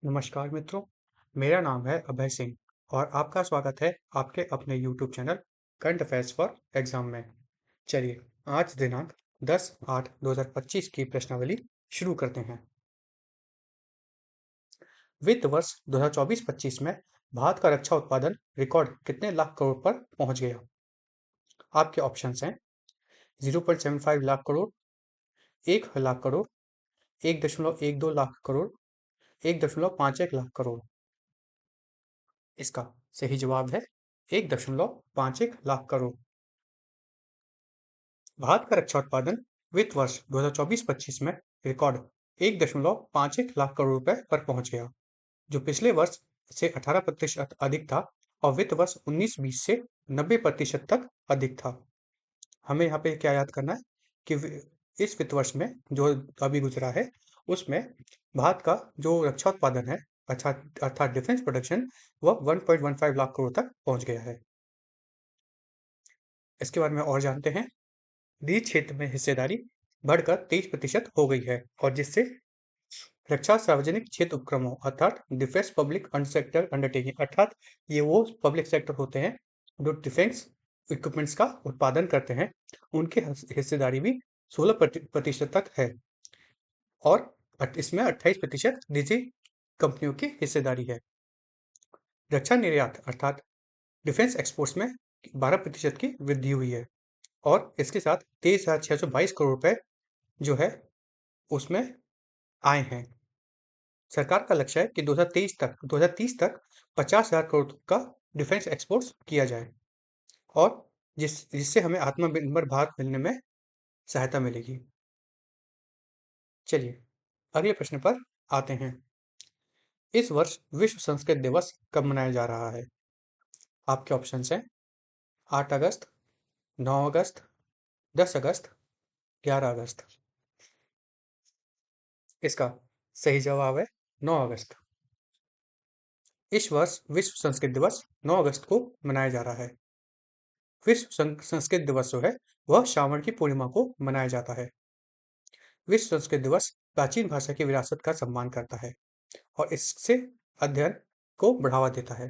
नमस्कार मित्रों, मेरा नाम है अभय सिंह और आपका स्वागत है आपके अपने YouTube channel current affairs for exam में। चलिए, आज दिनांक 10/8/2025 की प्रश्नावली शुरू करते हैं। वित्त वर्ष 2024-25 में भारत का रक्षा उत्पादन रिकॉर्ड कितने लाख करोड़ पर पहुंच गया? आपके ऑप्शंस हैं 0.75 लाख करोड़, 1 लाख करोड़, 1.12 लाख करोड़, 1.51 लाख करोड़। इसका सही जवाब है 1.51 लाख करोड़। भारत का रक्षा उत्पादन वित्त वर्ष 2024-25 में रिकॉर्ड 1.51 लाख करोड़ रुपए पर पहुंच गया, जो पिछले वर्ष से 18% अधिक था और वित्त वर्ष 19-20 से 90% तक अधिक था। हमें यहाँ पे क्या याद करना है कि इस वित्त वर्ष में जो अभी गुजरा है उसमें भारत का जो रक्षा उत्पादन है अर्थात डिफेंस प्रोडक्शन वह 1.15 लाख करोड़ तक पहुंच गया है। इसके बारे में और जानते हैं। निजी क्षेत्र में हिस्सेदारी बढ़कर 23% हो गई है और जिससे रक्षा सार्वजनिक क्षेत्र उपक्रमों अर्थात डिफेंस पब्लिक सेक्टर अंडरटेकिंग अर्थात ये वो पब्लिक सेक्टर होते हैं जो डिफेंस इक्विपमेंट्स का उत्पादन करते हैं, उनकी हिस्सेदारी भी 16% तक है और इसमें 28% निजी कंपनियों की हिस्सेदारी है। रक्षा निर्यात अर्थात डिफेंस एक्सपोर्ट्स में 12% की वृद्धि हुई है और इसके साथ 23,622 करोड़ रुपए जो है उसमें आए हैं। सरकार का लक्ष्य है कि 2030 तक 50,000 करोड़ का डिफेंस एक्सपोर्ट्स किया जाए और जिससे हमें आत्मनिर्भर भारत मिलने में सहायता मिलेगी। चलिए, अगले प्रश्न पर आते हैं। इस वर्ष विश्व संस्कृत दिवस कब मनाया जा रहा है? आपके ऑप्शंस हैं 8 अगस्त, 9 अगस्त, 10 अगस्त, 11 अगस्त। इसका सही जवाब है 9 अगस्त। इस वर्ष विश्व संस्कृत दिवस 9 अगस्त को मनाया जा रहा है। विश्व संस्कृत दिवस जो है वह श्रावण की पूर्णिमा को मनाया जाता है। विश्व संस्कृत दिवस प्राचीन भाषा की विरासत का सम्मान करता है और इससे अध्ययन को बढ़ावा देता है।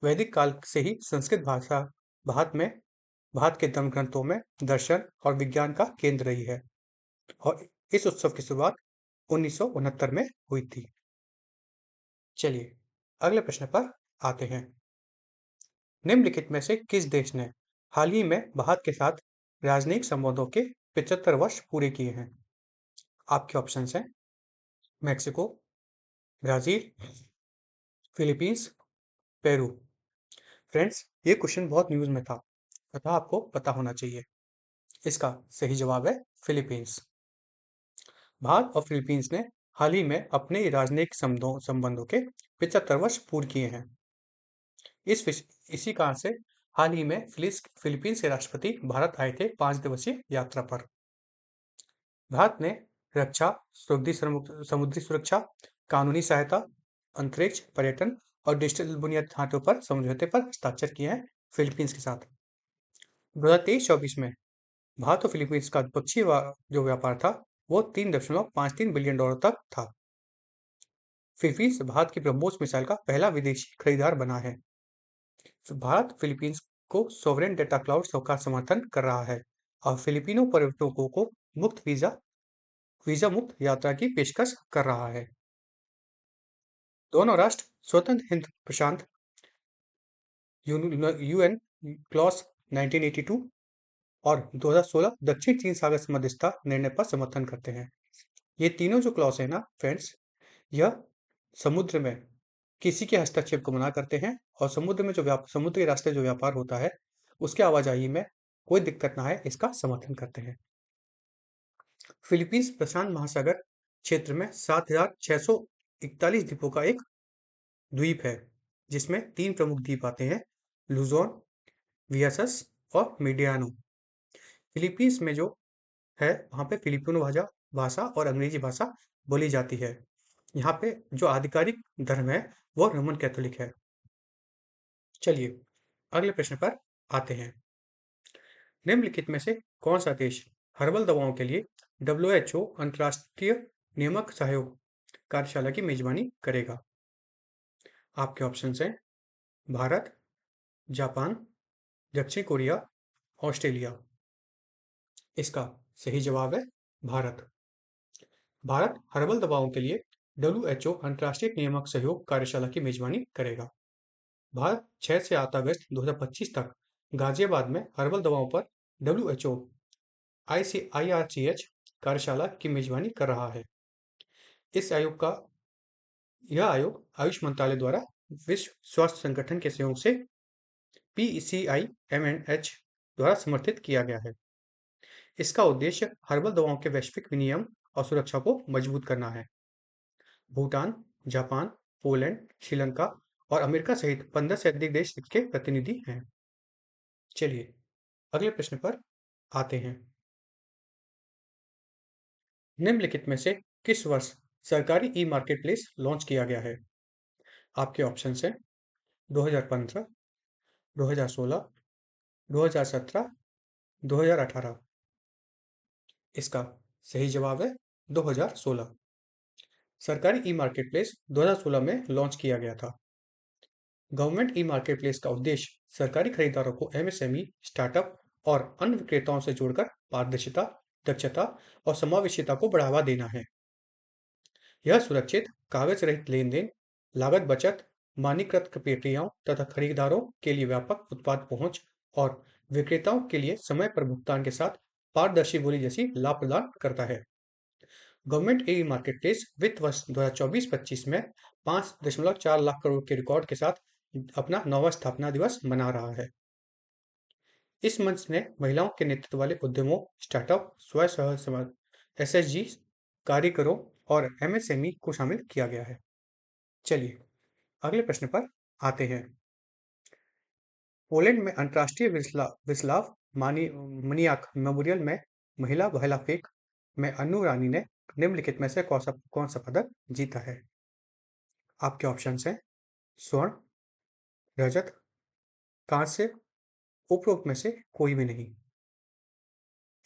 वैदिक काल से ही संस्कृत भाषा भारत के धर्म ग्रंथों में दर्शन और विज्ञान का केंद्र रही है और इस उत्सव की शुरुआत 1969 में हुई थी। चलिए, अगले प्रश्न पर आते हैं। निम्नलिखित में से किस देश ने हाल ही में भारत के साथ राजनयिक संबंधों के 75 वर्ष पूरे किए हैं? आपके ऑप्शंस हैं Mexico, Brazil, Philippines, Peru. Friends, ये क्वेश्चन बहुत न्यूज में था तथा आपको पता होना चाहिए। इसका सही जवाब है फिलीपींस। भारत और फिलीपींस ने हाल ही में अपने राजनयिक संबंधों के 75 वर्ष पूर्ण किए हैं। इसी कारण से हाल ही में फिलीपींस के राष्ट्रपति भारत आए थे 5 दिवसीय यात्रा पर। भारत ने रक्षा, समुद्री सुरक्षा, कानूनी सहायता, अंतरिक्ष, पर्यटन और डिजिटल बुनियादी ढांचों पर समझौते पर हस्ताक्षर किए हैं फिलीपींस के साथ। 2023-24 में भारत और फिलीपींस का द्विपक्षीय जो व्यापार था वो $3.53 बिलियन तक था। फिलीपींस भारत की ब्रह्मोस मिसाइल का पहला विदेशी खरीदार बना है। भारत फिलीपींस को सोवरेन डेटा क्लाउड का समर्थन कर रहा है और फिलिपिनो पर्यटकों को वीजा मुक्त यात्रा की पेशकश कर रहा है। दोनों राष्ट्र स्वतंत्र हिंद प्रशांत यूएन क्लॉज 1982 और 2016 दक्षिण चीन सागर मध्यस्थता निर्णय पर समर्थन करते हैं। ये तीनों जो क्लॉज है ना फ्रेंड्स, यह समुद्र में किसी के हस्तक्षेप को मना करते हैं और समुद्र में जो समुद्री रास्ते जो व्यापार होता है उसके आवाजाही में कोई दिक्कत ना आए इसका समर्थन करते हैं। फिलीपींस प्रशांत महासागर क्षेत्र में 7,641 द्वीपों का एक द्वीप है जिसमें 3 प्रमुख द्वीप आते हैं लुजोन, वियासस और मीडियानो। फिलीपींस में जो है वहाँ पे फिलिपिनो भाषा और अंग्रेजी भाषा बोली जाती है। यहाँ पे जो आधिकारिक धर्म है वो रोमन कैथोलिक है। चलिए, अगले प्रश्न पर आते हैं। निम्नलिखित में से कौन सा देश हर्बल दवाओं के लिए WHO अंतर्राष्ट्रीय नियामक सहयोग कार्यशाला की मेजबानी करेगा? आपके ऑप्शंस हैं भारत, जापान, दक्षिण कोरिया, ऑस्ट्रेलिया। इसका सही जवाब है भारत। भारत हर्बल दवाओं के लिए WHO अंतर्राष्ट्रीय नियामक सहयोग कार्यशाला की मेजबानी करेगा। भारत 6 से 8 अगस्त 2025 तक गाजियाबाद में हर्बल दवाओं पर WHO IRCH कार्यशाला की मेजबानी कर रहा है। यह आयोग आयुष मंत्रालय द्वारा विश्व स्वास्थ्य संगठन के सहयोग से PCIMNH द्वारा समर्थित किया गया है। इसका उद्देश्य हर्बल दवाओं के वैश्विक विनियम और सुरक्षा को मजबूत करना है। भूटान, जापान, पोलैंड, श्रीलंका और अमेरिका सहित 15 से अधिक देश इसके प्रतिनिधि हैं। चलिए अगले प्रश्न पर आते हैं। निम्नलिखित में से किस वर्ष सरकारी ई मार्केटप्लेस लॉन्च किया गया है? आपके ऑप्शंस हैं 2015, 2016, 2017, 2018। इसका सही जवाब है 2016। सरकारी ई मार्केटप्लेस 2016 में लॉन्च किया गया था। गवर्नमेंट ई मार्केटप्लेस का उद्देश्य सरकारी खरीदारों को MSME, स्टार्टअप और अन्य विक्रेताओं से जोड़कर पारदर्शिता, दक्षता और समावेशिता को बढ़ावा देना है। यह सुरक्षित, कागज रहित लेन-देन, लागत बचत, मानकीकृत प्रक्रियाओं तथा खरीदारों के लिए व्यापक उत्पाद पहुंच और विक्रेताओं के लिए समय पर भुगतान के साथ पारदर्शी बोली जैसी लाभ प्रदान करता है। गवर्नमेंट ई मार्केटप्लेस वित्त वर्ष 2024-25 में 5.4 लाख करोड़ के रिकॉर्ड के साथ अपना 9वां स्थापना दिवस मना रहा है। इस मंच ने महिलाओं के नेतृत्व वाले उद्यमों, स्टार्टअप, SHG, कारीगरों और MSME को शामिल किया गया है। चलिए अगले प्रश्न पर आते हैं। पोलैंड में अंतर्राष्ट्रीय विस्लाव मनियाक मेमोरियल में महिला भाला फेंक में अन्नू रानी ने निम्नलिखित में से कौन सा पदक जीता है? आपके ऑप्शंस हैं स्वर्ण, रजत, कांस्य, उपरोक्त में से कोई भी नहीं।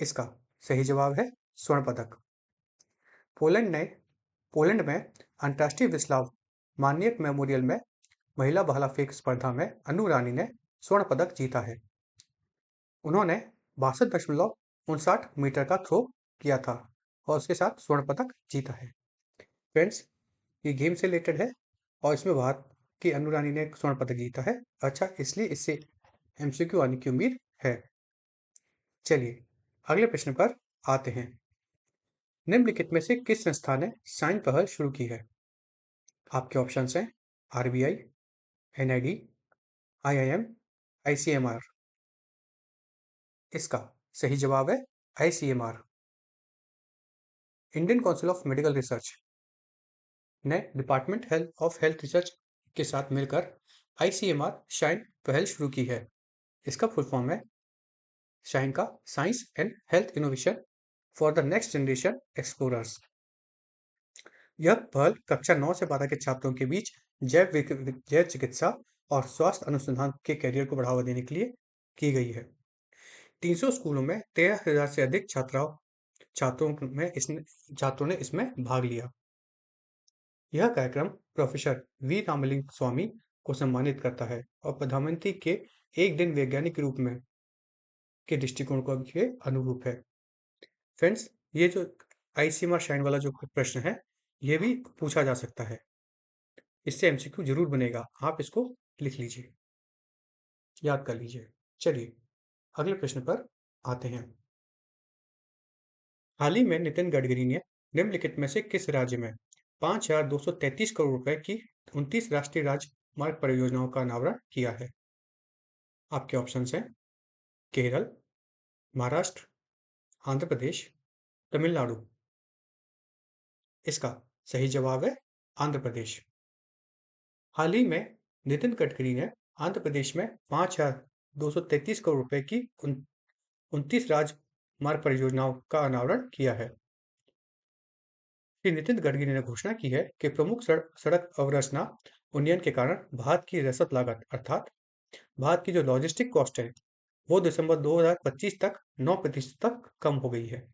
इसका सही जवाब है स्वर्ण पदक। पोलैंड में अंतर्राष्ट्रीय विस्लाव मानियक मेमोरियल में महिला भाला फेंक स्पर्धा में अन्नू रानी ने स्वर्ण पदक जीता है। उन्होंने 62.59 मीटर का थ्रो किया था और उसके साथ स्वर्ण पदक जीता है। फ्रेंड्स, ये गेम से रिलेटेड है और इसमें भारत की अन्नू रानी ने स्वर्ण पदक जीता है। अच्छा, इसलिए इससे MCQ आने की उम्मीद है। चलिए अगले प्रश्न पर आते हैं। निम्नलिखित में से किस संस्था ने साइन पहल शुरू की है? आपके ऑप्शंस हैं RBI, NID, IIM, ICMR। इसका सही जवाब है ICMR। Indian council of medical research ने डिपार्टमेंट ऑफ हेल्थ रिसर्च के साथ मिलकर ICMR शाइन पहल शुरू की है। इसका फुल फॉर्म है शाइन का science and health innovation for the next generation explorers. यह पहल कक्षा 9 से 12 के छात्रों के बीच जैव चिकित्सा और स्वास्थ्य अनुसंधान के कैरियर को बढ़ावा देने के लिए की गई है। 300 स्कूलों में 13,000 से अधिक छात्रों ने इसमें भाग लिया। यह कार्यक्रम प्रोफेसर वी रामलिंग स्वामी को सम्मानित करता है और प्रधानमंत्री के एक दिन वैज्ञानिक के रूप में के दृष्टिकोण के अनुरूप है। फ्रेंड्स, ये जो ICMR शाइन वाला जो प्रश्न है, ये भी पूछा जा सकता है। इससे MCQ जरूर बनेगा, आप इसको लिख लीजिए, याद कर लीजिए। चलिए अगले प्रश्न पर आते हैं। हाल ही में नितिन गडकरी ने निम्नलिखित में से किस राज्य में 5,233 करोड़ रुपए की 29 राष्ट्रीय राजमार्ग परियोजनाओं का अनावरण किया है? आपके ऑप्शंस हैं केरल, महाराष्ट्र, आंध्र प्रदेश, तमिलनाडु। इसका सही जवाब है आंध्र प्रदेश। हाल ही में नितिन गडकरी ने आंध्र प्रदेश में 5,233 करोड़ रुपए की 29 राजमार्ग परियोजनाओं का अनावरण किया है। श्री नितिन गडकरी ने घोषणा की है कि प्रमुख सड़क अवरचना उन्नयन के कारण भारत की रसद लागत अर्थात भारत की जो लॉजिस्टिक कॉस्ट है वो दिसंबर 2025 तक 9% तक कम हो गई है।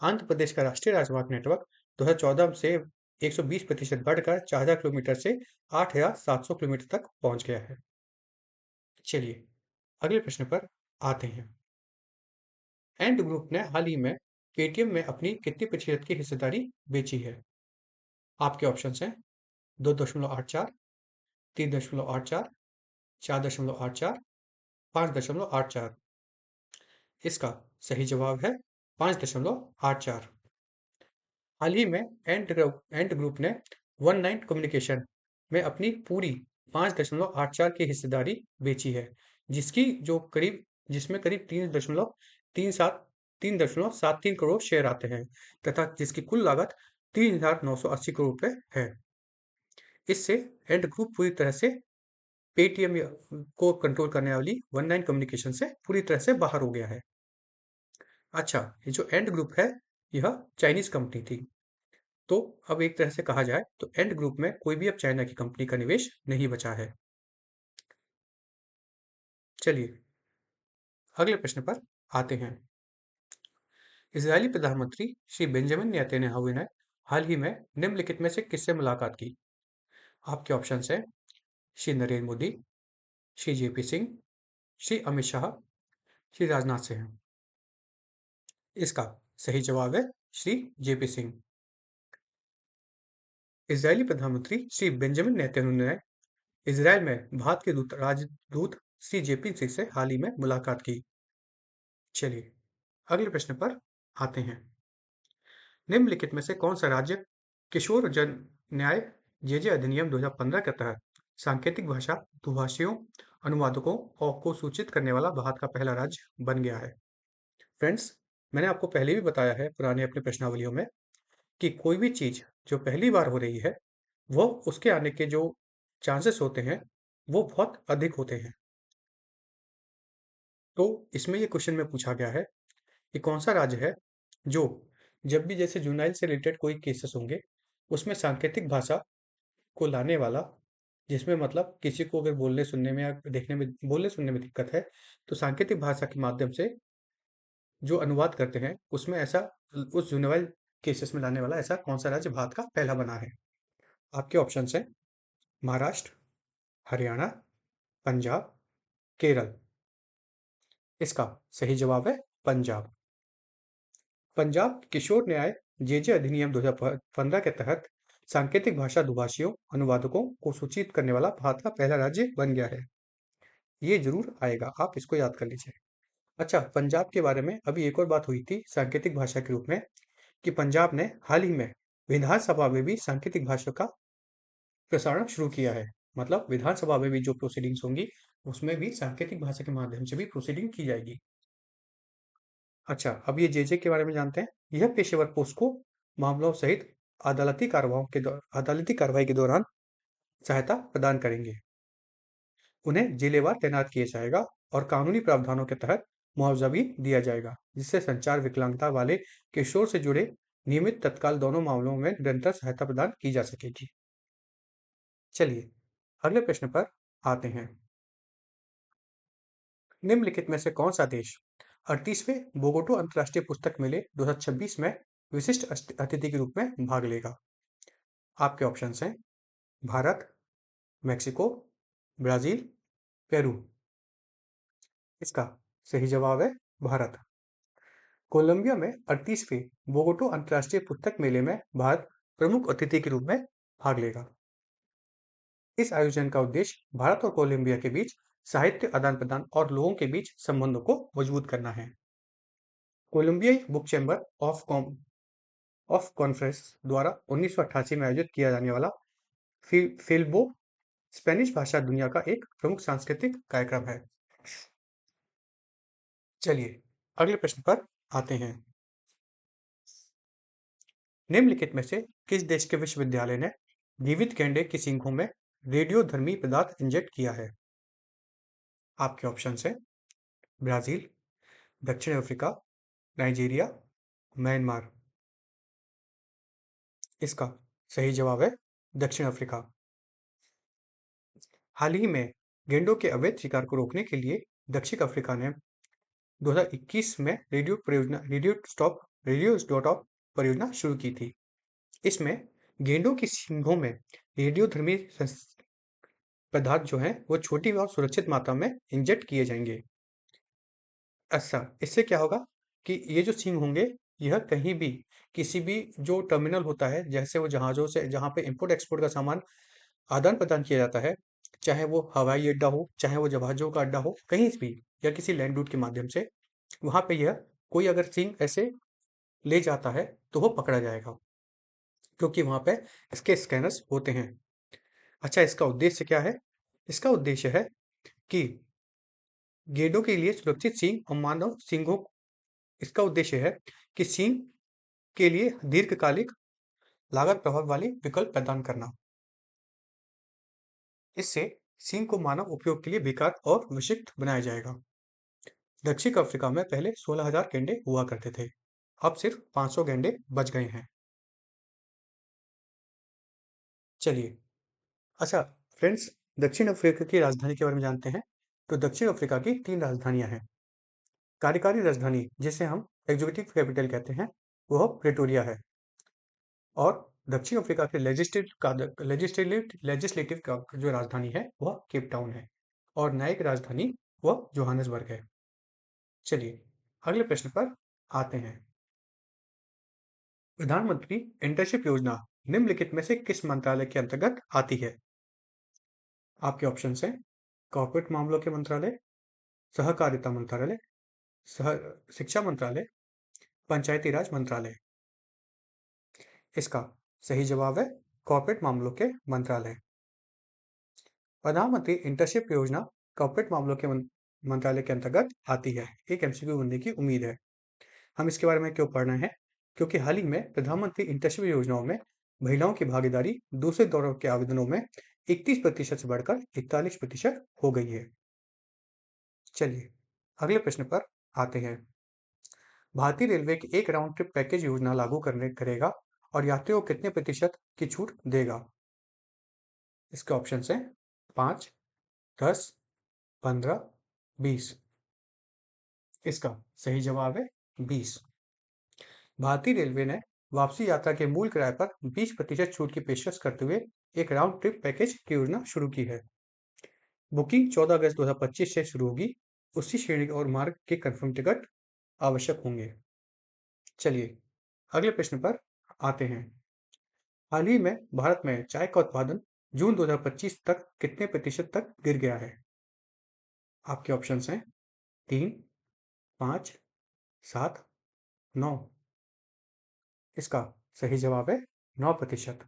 आंध्र प्रदेश का राष्ट्रीय राजमार्ग नेटवर्क 2014 से 120% बढ़कर 4000 किलोमीटर से 8700 किलोमीटर तक पहुंच गया है। चलिए अगले प्रश्न पर आते हैं। एंड ग्रुप ने हाल ही में पेटीएम में अपनी कितनी प्रतिशत की हिस्सेदारी बेची है? आपके ऑप्शन हैं 2.84, 3.84, 4.84, 5.84। इसका सही जवाब है 5.84। हाल ही में एंड ग्रुप ने वन नाइन कम्युनिकेशन में अपनी पूरी 5.84 की हिस्सेदारी बेची है, जिसमें करीब 3.73 करोड़ शेयर आते हैं तथा जिसकी कुल लागत 3,980 करोड़ रुपए है। इससे एंड ग्रुप पूरी तरह से पेटीएम को कंट्रोल करने वाली वन नाइन कम्युनिकेशन से पूरी तरह से बाहर हो गया है। अच्छा, ये जो एंड ग्रुप है यह चाइनीज कंपनी थी, तो अब एक तरह से कहा जाए तो एंड ग्रुप में कोई भी अब चाइना की कंपनी का निवेश नहीं बचा है। चलिए अगले प्रश्न पर आते हैं। इजरायली प्रधानमंत्री श्री बेंजामिन नेतन्याहू ने हाल ही में निम्नलिखित में से किससे मुलाकात की? आपके ऑप्शन हैं श्री नरेंद्र मोदी, श्री जेपी सिंह, श्री अमित शाह, श्री राजनाथ सिंह। इसका सही जवाब है श्री जेपी सिंह। इजरायली प्रधानमंत्री श्री बेंजामिन नेतन्याहू ने इजरायल में भारत के राजदूत श्री जेपी सिंह से हाल ही में मुलाकात की। चलिए अगले प्रश्न पर आते हैं। निम्नलिखित में से कौन सा राज्य किशोर जन न्याय जेजे अधिनियम 2015 के तहत सांकेतिक भाषा दुभाषियों अनुवादकों और को सूचित करने वाला भारत का पहला राज्य बन गया है? फ्रेंड्स, मैंने आपको पहले भी बताया है पुराने अपने प्रश्नावलियों में कि कोई भी चीज जो पहली बार हो रही है वो उसके आने के जो चांसेस होते हैं वो बहुत अधिक होते हैं। तो इसमें ये क्वेश्चन में पूछा गया है कि कौन सा राज्य है जो जब भी जैसे जुनाइल से रिलेटेड कोई केसेस होंगे उसमें सांकेतिक भाषा को लाने वाला, जिसमें मतलब किसी को अगर बोलने सुनने में या देखने में बोलने सुनने में दिक्कत है तो सांकेतिक भाषा के माध्यम से जो अनुवाद करते हैं उसमें ऐसा उस जुनाइल केसेस में लाने वाला ऐसा कौन सा राज्य भारत का पहला बना है? आपके ऑप्शन हैं महाराष्ट्र, हरियाणा, पंजाब, केरल। इसका सही जवाब है पंजाब। पंजाब किशोर न्याय जेजे अधिनियम 2015 के तहत सांकेतिक भाषा दुभाषियों अनुवादकों को सूचित करने वाला भारत का पहला राज्य बन गया है। ये जरूर आएगा, आप इसको याद कर लीजिए। अच्छा, पंजाब के बारे में अभी एक और बात हुई थी सांकेतिक भाषा के रूप में कि पंजाब ने हाल ही में विधानसभा में भी सांकेतिक भाषा का प्रसारण शुरू किया है। मतलब विधानसभा में भी जो प्रोसीडिंग्स होंगी उसमें भी सांकेतिक भाषा के माध्यम से भी प्रोसीडिंग की जाएगी। अच्छा, अब ये जेजे के बारे में जानते हैं। यह पेशेवर पोस्को मामलों सहित अदालती कार्रवाई के दौरान सहायता प्रदान करेंगे। उन्हें जिलेवार तैनात किया जाएगा और कानूनी प्रावधानों के तहत मुआवजा भी दिया जाएगा, जिससे संचार विकलांगता वाले किशोर से जुड़े नियमित तत्काल दोनों मामलों में निरंतर सहायता प्रदान की जा सकेगी। चलिए अगले प्रश्न पर आते हैं। निम्नलिखित में से कौन सा देश 38वें बोगोटो अंतर्राष्ट्रीय पुस्तक मेले 2026 में विशिष्ट अतिथि के रूप में भाग लेगा? आपके ऑप्शन हैं भारत, मेक्सिको, ब्राजील, पेरू। इसका सही जवाब है भारत। कोलंबिया में 38वें बोगोटो अंतर्राष्ट्रीय पुस्तक मेले में भारत प्रमुख अतिथि के रूप में भाग लेगा। इस आयोजन का उद्देश्य भारत और कोलंबिया के बीच साहित्य आदान प्रदान और लोगों के बीच संबंधों को मजबूत करना है। कोलंबियाई बुक चैम्बर ऑफ कॉन्फ्रेंस द्वारा 1988 में आयोजित किया जाने वाला फिल्बो स्पेनिश भाषा दुनिया का एक प्रमुख सांस्कृतिक कार्यक्रम है। चलिए अगले प्रश्न पर आते हैं। निम्नलिखित में से किस देश के विश्वविद्यालय ने जीवित गैंडे की सींगों में रेडियोधर्मी पदार्थ इंजेक्ट किया है? आपके ऑप्शन हैं ब्राजील, दक्षिण अफ्रीका, नाइजीरिया, म्यांमार। इसका सही जवाब है दक्षिण अफ्रीका। हाल ही में गेंडों के अवैध शिकार को रोकने के लिए दक्षिण अफ्रीका ने 2021 में रेडियो स्टॉप रेडियो इस्टोटॉप परियोजना शुरू की थी। इसमें गेंडों की सींगों में रेडियोधर्मी पदार्थ जो हैं वो छोटी और सुरक्षित मात्रा में इंजेक्ट किए जाएंगे। अच्छा, इससे क्या होगा कि ये जो सींग होंगे यह कहीं भी किसी भी जो टर्मिनल होता है, जैसे वो जहाज़ों से जहाँ पे इंपोर्ट एक्सपोर्ट का सामान आदान प्रदान किया जाता है, चाहे वो हवाई अड्डा हो, चाहे वो जहाज़ों का अड्डा हो, कहीं भी या किसी लैंड रूट के माध्यम से, वहाँ पे यह कोई अगर सींग ऐसे ले जाता है तो वो पकड़ा जाएगा, क्योंकि वहाँ पे इसके स्कैनर्स होते हैं। अच्छा, इसका उद्देश्य क्या है? इसका उद्देश्य है कि गेंडों के लिए सुरक्षित सींग और मानव सींगों, इसका उद्देश्य है कि सींग के लिए दीर्घकालिक लागत प्रभाव वाली विकल्प प्रदान करना। इससे सींग को मानव उपयोग के लिए बेकार और विषिक्त बनाया जाएगा। दक्षिण अफ्रीका में पहले 16,000 गैंडे हुआ करते थे। अब सिर्फ 500 गैंडे बच गए हैं। चलिए, अच्छा फ्रेंड्स, दक्षिण अफ्रीका की राजधानी के बारे में जानते हैं। तो दक्षिण अफ्रीका की 3 राजधानियां हैं। कार्यकारी राजधानी, जिसे हम एग्जीक्यूटिव कैपिटल कहते हैं, वह प्रेटोरिया है। और दक्षिण अफ्रीका के लेजिस्लेटिव का जो राजधानी है वह केप टाउन है। और न्यायिक राजधानी वह जोहानिसबर्ग है। चलिए, अगले प्रश्न पर आते हैं। प्रधानमंत्री इंटर्नशिप योजना निम्नलिखित में से किस मंत्रालय के अंतर्गत आती है? आपके ऑप्शन हैं कॉर्पोरेट मामलों के मंत्रालय, सहकारिता मंत्रालय, सह शिक्षा मंत्रालय, पंचायती राज मंत्रालय। इसका सही जवाब है कॉर्पोरेट मामलों के मंत्रालय। प्रधानमंत्री इंटर्नशिप योजना कॉर्पोरेट मामलों के मंत्रालय के अंतर्गत आती है। एक एमसीक्यू बनने की उम्मीद है। हम इसके बारे में क्यों पढ़ रहे हैं? क्योंकि हाल ही में प्रधानमंत्री इंटर्नशिप योजनाओं में महिलाओं की भागीदारी दूसरे दौर के आवेदनों में 31% से बढ़कर 41% हो गई है। चलिए, अगले प्रश्न पर आते हैं। भारतीय रेलवे की एक राउंड ट्रिप पैकेज योजना लागू करने करेगा और यात्रियों को कितने प्रतिशत की छूट देगा? इसके ऑप्शन हैं 5, 10, 15, 20। इसका सही जवाब है 20। भारतीय रेलवे ने वापसी यात्रा के मूल किराए पर 20% छूट की पेशकश करते हुए एक राउंड ट्रिप पैकेज की योजना शुरू की है। बुकिंग 14 अगस्त 2025 से शुरू होगी। उसी श्रेणी और मार्ग के कंफर्म टिकट आवश्यक होंगे। चलिए, अगले प्रश्न पर आते हैं। हाल ही में भारत में चाय का उत्पादन जून 2025 तक कितने प्रतिशत तक गिर गया है? आपके ऑप्शंस हैं 3, 5, 7, 9। इसका सही जवाब है 9%।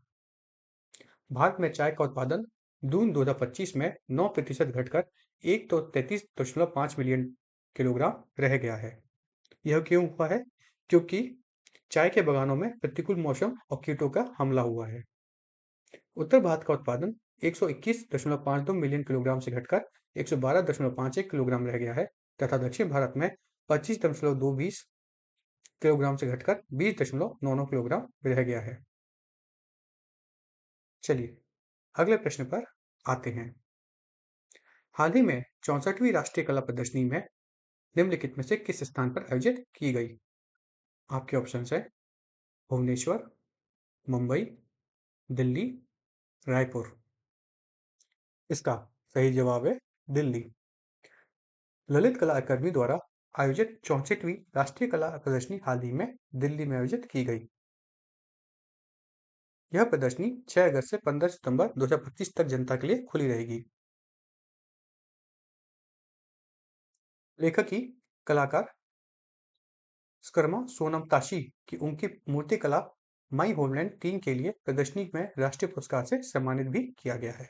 भारत में चाय का उत्पादन जून 2025 में 9% घटकर 133.5 मिलियन किलोग्राम रह गया है। यह क्यों हुआ है? क्योंकि चाय के बागानों में प्रतिकूल मौसम और कीटों का हमला हुआ है। उत्तर भारत का उत्पादन 121.52 मिलियन किलोग्राम से घटकर 112.51 किलोग्राम रह गया है, तथा दक्षिण भारत में 25.220 किलोग्राम से घटकर 20.99 किलोग्राम रह गया है। चलिए, अगले प्रश्न पर आते हैं। हाल ही में 64वीं राष्ट्रीय कला प्रदर्शनी में निम्नलिखित में से किस स्थान पर आयोजित की गई? आपके ऑप्शन है भुवनेश्वर, मुंबई, दिल्ली, रायपुर। इसका सही जवाब है दिल्ली। ललित कला अकादमी द्वारा आयोजित 64वीं राष्ट्रीय कला प्रदर्शनी हाल ही में दिल्ली में आयोजित की गई। यह प्रदर्शनी 6 अगस्त से 15 सितंबर 2025 तक जनता के लिए खुली रहेगी। लेखक ही कलाकार स्कर्मा सोनम ताशी की उनकी मूर्तिकला माई होमलैंड 3 के लिए प्रदर्शनी में राष्ट्रीय पुरस्कार से सम्मानित भी किया गया है।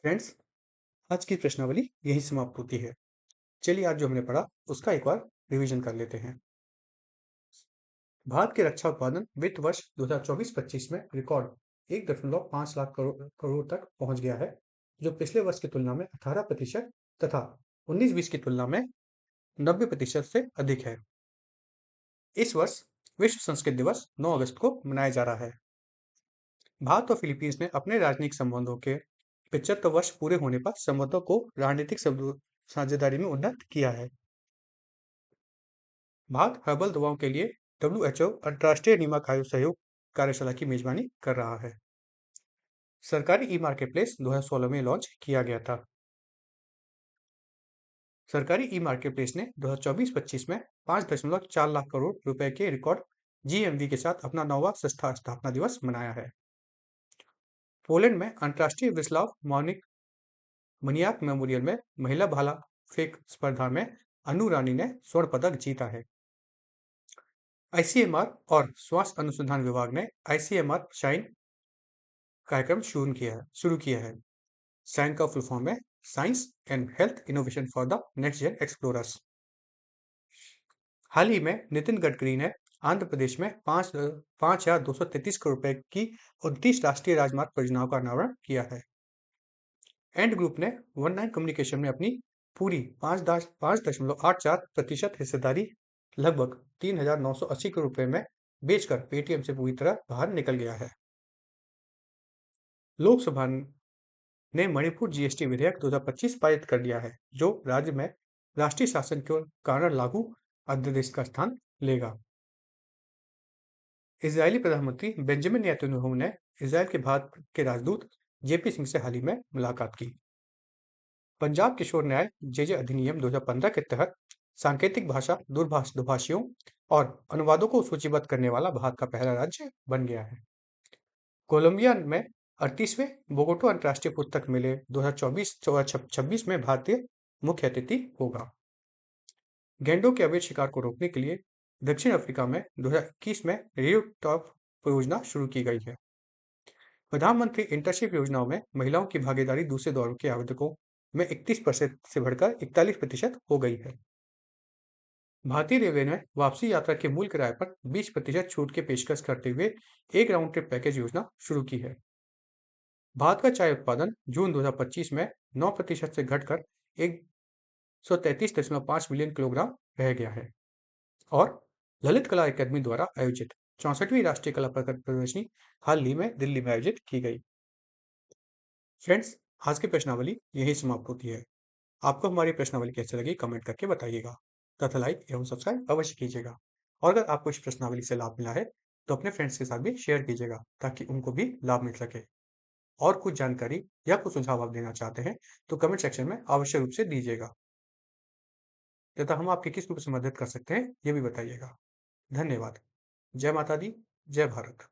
फ्रेंड्स, आज की प्रश्नावली यही समाप्त होती है। चलिए, आज जो हमने पढ़ा उसका एक बार रिवीजन कर लेते हैं। भारत के रक्षा उत्पादन वित्त वर्ष 2024-25 में रिकॉर्ड 1.5 लाख करोड़ तक पहुंच गया है, जो पिछले वर्ष की तुलना में 18% तथा 19-20 की तुलना में 90% से अधिक है। इस वर्ष विश्व संस्कृत दिवस 9 अगस्त को मनाया जा रहा है। भारत और फिलीपींस ने अपने राजनयिक संबंधों के 75 वर्ष पूरे होने पर संबंधों को रणनीतिक साझेदारी में उन्नत किया है। भारत हर्बल दवाओं के लिए WHO अंतर्राष्ट्रीय नियामक आयोग सहयोग कार्यशाला की मेजबानी कर रहा है। सरकारी ई मार्केटप्लेस 2016 में लॉन्च किया गया था। सरकारी ई मार्केटप्लेस ने 2024-25 में 5.4 लाख करोड़ रुपए के रिकॉर्ड GMV के साथ अपना 9वां स्थापना दिवस मनाया है। पोलैंड में अंतर्राष्ट्रीय विस्लाव मनियाक मेमोरियल में महिला भाला फेंक स्पर्धा में अनु रानी ने स्वर्ण पदक जीता है। ICMR और स्वास्थ्य अनुसंधान विभाग ने ICMR शाइन कार्यक्रम शुरू किया है। शाइन का फुल फॉर्म है science and health innovation for the next gen explorers. हाल ही में नितिन गडकरी ने आंध्र प्रदेश में 5,233 करोड़ रुपए की 29 राष्ट्रीय राजमार्ग परियोजनाओं का अनावरण किया है। एंड ग्रुप ने 19 कम्युनिकेशन में अपनी पूरी 5.84% हिस्सेदारी लगभग 3,980 करोड़ रुपए में बेचकर पेटीएम से पूरी तरह बाहर निकल गया है। लोकसभा ने मणिपुर GST विधेयक 2025 पारित कर दिया है, जो राज्य में राष्ट्रीय शासन के कारण लागू अध्यादेश का स्थान लेगा। इजरायली प्रधानमंत्री बेंजामिन नेतन्याहू ने इजरायल के भारत के राजदूत JP सिंह से हाल ही में मुलाकात की। पंजाब किशोर न्याय JJ अधिनियम 2015 के तहत सांकेतिक भाषा दुभाषियों और अनुवादों को सूचीबद्ध करने वाला भारत का पहला राज्य बन गया है। कोलंबिया में 38वें बोगोटा अंतर्राष्ट्रीय पुस्तक मेले 2024-26 में भारतीय मुख्य अतिथि होगा। गैंडों के अवैध शिकार को रोकने के लिए दक्षिण अफ्रीका में 2021 में रेडियो टॉप परियोजना शुरू की गई है। प्रधानमंत्री इंटर्नशिप योजनाओं में महिलाओं की भागीदारी दूसरे दौर के आवेदकों में 31% से बढ़कर 41% हो गई है। भारतीय रेलवे ने वापसी यात्रा के मूल किराए पर 20% छूट की पेशकश करते हुए एक राउंड ट्रिप पैकेज योजना शुरू की है। भारत का चाय उत्पादन जून 2025 में 9% से घटकर 133.5 मिलियन किलोग्राम रह गया है। और ललित कला अकादमी द्वारा आयोजित 64वीं राष्ट्रीय कला प्रदर्शनी हाल ही में दिल्ली में आयोजित की गई। फ्रेंड्स, आज की प्रश्नावली यही समाप्त होती है। आपको हमारी प्रश्नावली कैसे लगी कमेंट करके बताइएगा तथा लाइक एवं सब्सक्राइब अवश्य कीजिएगा। और अगर आपको इस प्रश्नावली से लाभ मिला है तो अपने फ्रेंड्स के साथ भी शेयर कीजिएगा ताकि उनको भी लाभ मिल सके। और कुछ जानकारी या कुछ सुझाव आप देना चाहते हैं तो कमेंट सेक्शन में आवश्यक रूप से दीजिएगा तथा हम आपकी किस रूप से मदद कर सकते हैं ये भी बताइएगा। धन्यवाद। जय माता दी, जय भारत।